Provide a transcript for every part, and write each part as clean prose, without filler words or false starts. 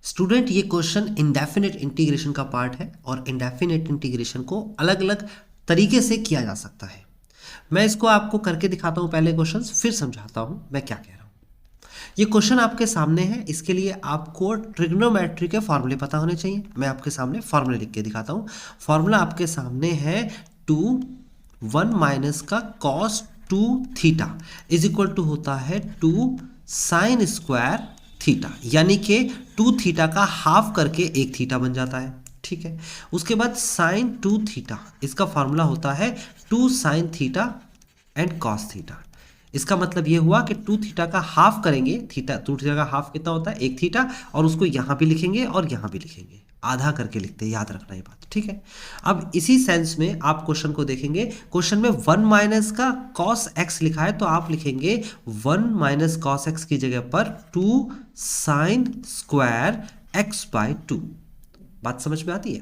Student ये question indefinite integration का part है और इंडेफिनिट इंटीग्रेशन को अलग अलग तरीके से किया जा सकता है। मैं इसको आपको करके दिखाता हूँ पहले क्वेश्चन, फिर समझाता हूँ मैं क्या कह रहा हूँ। ये क्वेश्चन आपके सामने है, इसके लिए आपको ट्रिग्नोमेट्री के फॉर्मूले पता होने चाहिए। मैं आपके सामने फॉर्मूले लिख के दिखाता हूँ। फॉर्मूला आपके सामने है 1 माइनस का cos 2 theta is equal to होता है 2 साइन स्क्वायर थीटा, यानी कि 2 थीटा का हाफ करके 1 थीटा बन जाता है। ठीक है, उसके बाद साइन 2 थीटा, इसका फॉर्मूला होता है 2 sine theta and cos theta. इसका मतलब ये हुआ कि 2 थीटा का हाफ करेंगे, 2 थीटा का हाफ कितना होता है 1 थीटा, और उसको यहाँ भी लिखेंगे और यहाँ भी लिखेंगे, आधा करके लिखते हैं, याद रखना ये बात। ठीक है, अब इसी सेंस में आप क्वेश्चन को देखेंगे। क्वेश्चन में 1 माइनस का कॉस एक्स लिखा है तो आप लिखेंगे 1 माइनस कॉस एक्स की जगह पर 2 साइन स्क्वायर एक्स बाई 2। बात समझ में आती है?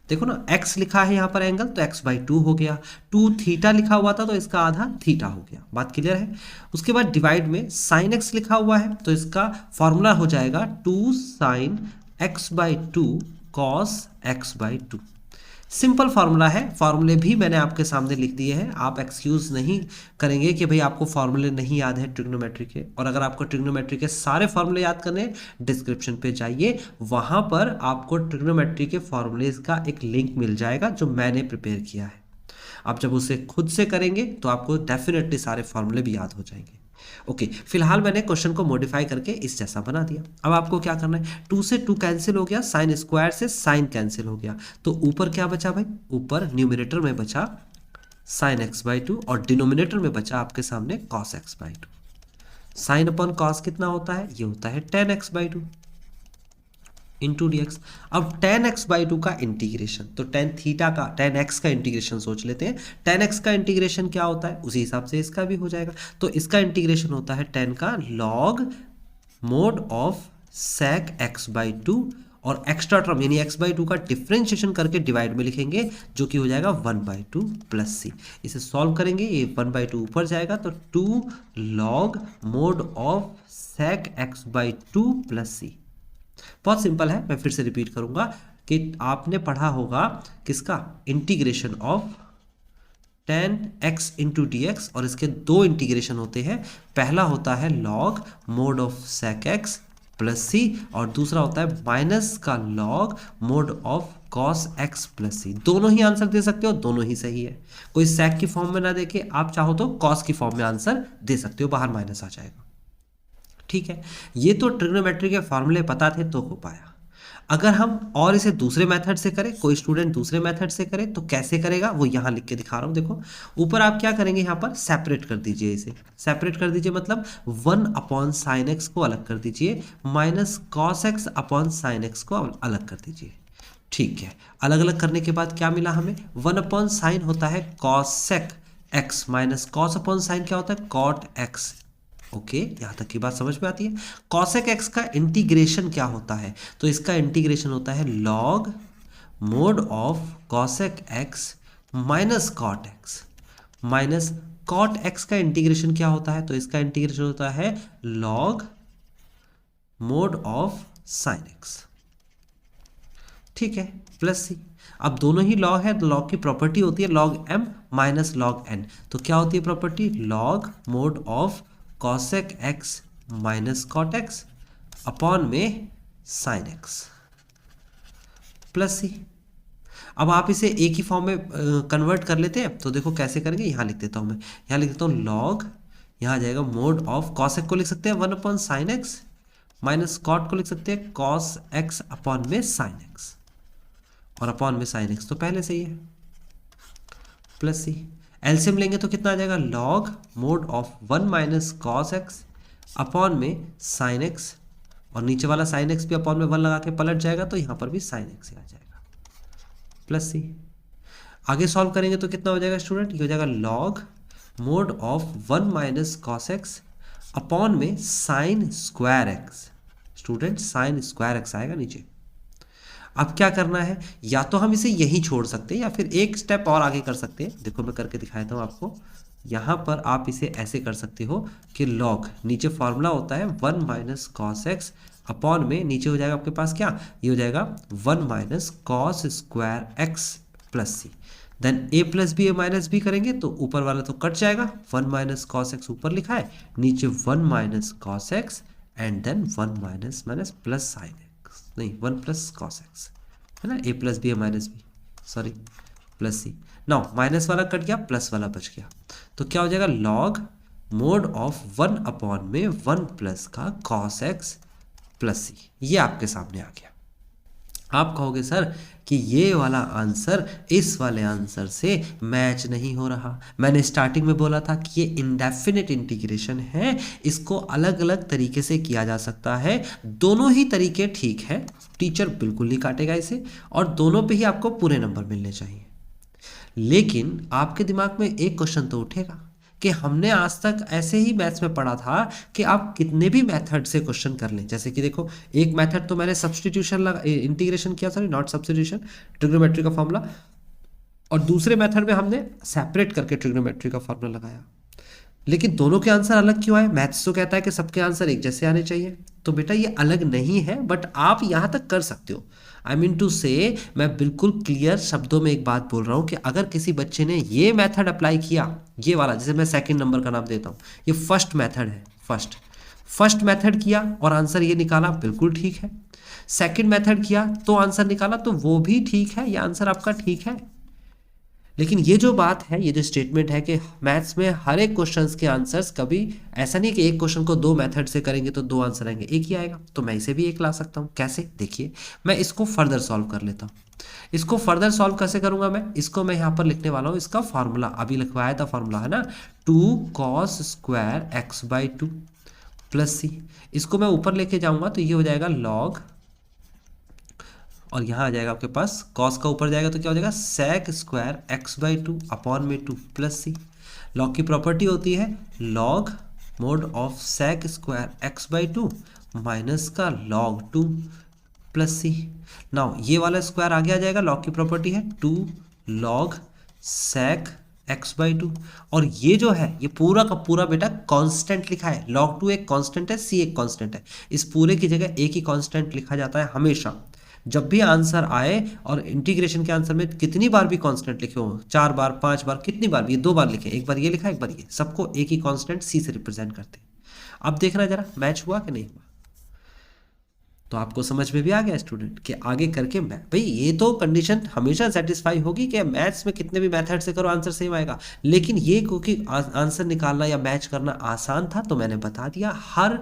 देखो ना, x लिखा है यहाँ पर एंगल, तो x बाई 2 हो गया। 2 थीटा लिखा हुआ था तो इसका आधा थीटा हो गया। बात क्लियर है? उसके बाद डिवाइड में साइन x लिखा हुआ है तो इसका फॉर्मूला हो जाएगा 2 sine x by 2 cos x by 2। Simple formula है, फार्मूले भी मैंने आपके सामने लिख दिए हैं। आप एक्सक्यूज नहीं करेंगे कि भाई आपको फार्मूले नहीं याद है ट्रिग्नोमेट्री के। और अगर आपको ट्रिग्नोमेट्री के सारे फार्मूले याद करने हैं, डिस्क्रिप्शन पे जाइए, वहां पर आपको ट्रिग्नोमेट्री के फार्मूलेज का एक लिंक मिल जाएगा जो मैंने प्रिपेयर किया है। आप जब उसे खुद से करेंगे तो आपको डेफिनेटली सारे फार्मूले भी याद हो जाएंगे। ओके, फिलहाल मैंने क्वेश्चन को मॉडिफाई करके इस जैसा बना दिया। अब आपको क्या करना है, 2 से 2 कैंसिल हो गया, साइन स्क्वायर से साइन कैंसिल हो गया, तो ऊपर क्या बचा भाई? ऊपर न्यूमरेटर में बचा साइन एक्स बाई 2 और डिनोमिनेटर में बचा आपके सामने cos x by 2। Sine upon cos कितना होता है? ये होता है tan x by 2 into D x. अब tan x बाई 2 का इंटीग्रेशन, तो tan थीटा का tan x का इंटीग्रेशन सोच लेते हैं। tan x का इंटीग्रेशन क्या होता है, उसी हिसाब से इसका भी हो जाएगा। तो इसका इंटीग्रेशन होता है tan का log mod of sec x by 2, और एक्स्ट्रा टर्म यानी x बाई 2 का डिफ्रेंशिएशन करके डिवाइड में लिखेंगे, जो कि हो जाएगा 1 बाई 2 प्लस सी। इसे सॉल्व करेंगे, ये 1 बाई 2 ऊपर जाएगा तो 2 log mod of sec x by 2 plus C. बहुत सिंपल है, मैं फिर से रिपीट करूंगा कि आपने पढ़ा होगा किसका integration of tan x into D x, और इसके दो इंटीग्रेशन होते हैं। पहला होता है log mod of sec x plus C, और दूसरा होता है माइनस का log mod of cos x plus C. दोनों ही आंसर दे सकते हो, दोनों ही सही है। कोई sec की फॉर्म में ना देके आप चाहो तो cos की फॉर्म में आंसर दे सकते हो, बाहर माइनस आ जाएगा। ठीक है, ये तो ट्रिग्नोमेट्री के फॉर्मूले पता थे तो हो पाया। अगर हम और इसे दूसरे मेथड से करें, कोई स्टूडेंट दूसरे मेथड से करे तो कैसे करेगा वो यहाँ लिख के दिखा रहा हूँ। देखो ऊपर आप क्या करेंगे, यहाँ पर सेपरेट कर दीजिए, इसे सेपरेट कर दीजिए, मतलब 1 अपॉन साइन एक्स को अलग कर दीजिए, minus cos x upon sine x को अलग कर दीजिए। ठीक है, अलग अलग करने के बाद क्या मिला हमें? 1 अपॉन साइन होता है cosec x, minus cos upon sine क्या होता है? Cot x. ओके, यहां तक की बात समझ में आती है। कॉसेक एक्स का इंटीग्रेशन क्या होता है? तो इसका इंटीग्रेशन होता है log mod of cosec x minus cot x, minus cot x का इंटीग्रेशन क्या होता है? तो इसका इंटीग्रेशन होता है log mod of sine x. ठीक है, प्लस सी। अब दोनों ही लॉग है तो लॉग की प्रॉपर्टी होती है log m minus log n. तो क्या होती है property? Log mod of cosec x minus cot x upon में साइन एक्स प्लस सी। अब आप इसे एक ही फॉर्म में कन्वर्ट कर लेते हैं, तो देखो कैसे करेंगे। यहाँ लिख देता हूँ मैं, यहाँ लिख देता हूँ लॉग, यहाँ आ जाएगा मोड ऑफ कॉसेक को लिख सकते हैं 1 upon sine x, minus cot को लिख सकते हैं कॉस एक्स अपॉन में साइन एक्स, और अपॉन में साइन एक्स तो पहले से ही है, प्लस सी। एलसीएम लेंगे तो कितना आ जाएगा? Log mod of 1 minus cos x upon में साइन एक्स, और नीचे वाला साइन एक्स भी अपॉन में 1 लगा के पलट जाएगा तो यहाँ पर भी साइन एक्स ही आ जाएगा, प्लस सी। आगे सॉल्व करेंगे तो कितना हो जाएगा स्टूडेंट? ये हो जाएगा log mod of 1 minus cos x upon में sine square x. Student sine square x आएगा नीचे। अब क्या करना है, या तो हम इसे यहीं छोड़ सकते हैं या फिर एक स्टेप और आगे कर सकते हैं। देखो मैं करके दिखाता हूँ आपको। यहाँ पर आप इसे ऐसे कर सकते हो कि लॉग, नीचे फॉर्मूला होता है 1 माइनस कॉस एक्स अपॉन में नीचे हो जाएगा आपके पास क्या, ये हो जाएगा 1 minus cos square x plus C. Then A plus B, A minus B करेंगे तो ऊपर वाला तो कट जाएगा, 1 माइनस कॉस एक्स ऊपर लिखा है, नीचे 1 minus cos x and then 1 minus minus plus sine x, नहीं 1 प्लस कॉस एक्स है ना, a plus B, A minus b, sorry plus c. Now minus वाला कट गया, प्लस वाला बच गया, तो क्या हो जाएगा लॉग मोड ऑफ 1 अपॉन में 1 प्लस का कॉस एक्स प्लस सी। ये आपके सामने आ गया। आप कहोगे सर कि ये वाला आंसर इस वाले आंसर से मैच नहीं हो रहा। मैंने स्टार्टिंग में बोला था कि ये इंडेफिनिट इंटीग्रेशन है, इसको अलग अलग तरीके से किया जा सकता है। दोनों ही तरीके ठीक है, टीचर बिल्कुल नहीं काटेगा इसे, और दोनों पे ही आपको पूरे नंबर मिलने चाहिए। लेकिन आपके दिमाग में एक क्वेश्चन तो उठेगा कि हमने आज तक ऐसे ही मैथ्स में पढ़ा था कि आप कितने भी मेथड से क्वेश्चन कर लें। जैसे कि देखो, एक मेथड तो मैंने सब्स्टिट्यूशन लगा, इंटीग्रेशन किया, सॉरी नॉट सब्स्टिट्यूशन, ट्रिग्नोमेट्री का फॉर्मूला, और दूसरे मेथड में हमने सेपरेट करके ट्रिग्नोमेट्री का फॉर्मूला लगाया। लेकिन दोनों के आंसर अलग क्यों आए? मैथ्स तो कहता है कि सबके आंसर एक जैसे आने चाहिए। तो बेटा ये अलग नहीं है, बट आप यहाँ तक कर सकते हो। आई मीन टू से, मैं बिल्कुल क्लियर शब्दों में एक बात बोल रहा हूँ कि अगर किसी बच्चे ने ये मेथड अप्लाई किया, ये वाला, जैसे मैं सेकंड नंबर का नाम देता हूँ, ये फर्स्ट मेथड है, फर्स्ट मेथड किया और आंसर ये निकाला, बिल्कुल ठीक है। सेकंड मेथड किया तो आंसर निकाला, तो वो भी ठीक है, ये आंसर आपका ठीक है। लेकिन ये जो बात है, ये जो स्टेटमेंट है कि मैथ्स में हर एक क्वेश्चंस के आंसर्स, कभी ऐसा नहीं कि एक क्वेश्चन को दो मेथड से करेंगे तो दो आंसर आएंगे, एक ही आएगा। तो मैं इसे भी एक ला सकता हूँ। कैसे? देखिए, मैं इसको फर्दर सॉल्व कर लेता हूँ। इसको फर्दर सॉल्व कैसे करूंगा मैं? इसको मैं यहाँ पर लिखने वाला हूँ, इसका फॉर्मूला अभी लिखवाया था, फॉर्मूला है ना 2 cos square x by 2 plus C. इसको मैं ऊपर लेके जाऊंगा तो ये हो जाएगा लॉग, और यहाँ आ जाएगा आपके पास कॉस का ऊपर जाएगा तो क्या हो जाएगा sec square x by 2 upon में 2 प्लस सी। लॉग की प्रॉपर्टी होती है log mod of sec square x by 2 minus का लॉग 2 प्लस सी। नाउ ये वाला स्क्वायर आगे आ जाएगा, लॉग की प्रॉपर्टी है 2 लॉग सेक एक्स बाई 2, और ये जो है ये पूरा का पूरा बेटा कांस्टेंट लिखा है। log 2 एक कांस्टेंट है, सी एक कांस्टेंट है, इस पूरे की जगह एक ही कांस्टेंट लिखा जाता है हमेशा। जब भी आंसर आए, और इंटीग्रेशन के आंसर में कितनी बार भी कांस्टेंट लिखे हो, 4 बार 5 बार, कितनी बार भी, ये 2 बार लिखे, एक बार ये लिखा एक बार ये, सबको एक ही कांस्टेंट सी से रिप्रेजेंट करते हैं। अब देखना जरा मैच हुआ कि नहीं हुआ। तो आपको समझ में भी आ गया स्टूडेंट कि आगे करके मैं भाई, ये तो कंडीशन हमेशा सेटिस्फाई होगी कि मैथ्स में कितने भी मेथड से करो आंसर सेम आएगा। लेकिन ये क्योंकि आंसर निकालना या मैच करना आसान था तो मैंने बता दिया, हर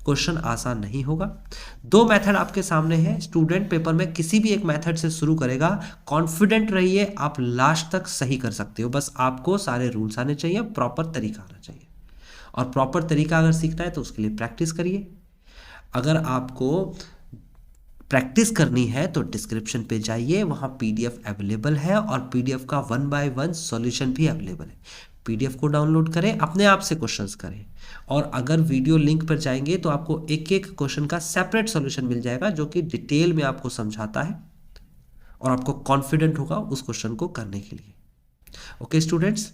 क्वेश्चन आसान नहीं होगा। 2 मेथड आपके सामने है, स्टूडेंट पेपर में किसी भी एक मेथड से शुरू करेगा, कॉन्फिडेंट रहिए, आप लास्ट तक सही कर सकते हो। बस आपको सारे रूल्स आने चाहिए, प्रॉपर तरीका आना चाहिए, और प्रॉपर तरीका अगर सीखना है तो उसके लिए प्रैक्टिस करिए। अगर आपको प्रैक्टिस करनी है तो डिस्क्रिप्शन पे जाइए, वहाँ पीडीएफ अवेलेबल है, और पीडीएफ का 1 बाय 1 सॉल्यूशन भी अवेलेबल है। पीडीएफ को डाउनलोड करें, अपने आप से क्वेश्चंस करें, और अगर वीडियो लिंक पर जाएंगे तो आपको एक एक क्वेश्चन का सेपरेट सॉल्यूशन मिल जाएगा, जो कि डिटेल में आपको समझाता है, और आपको कॉन्फिडेंट होगा उस क्वेश्चन को करने के लिए। Okay students,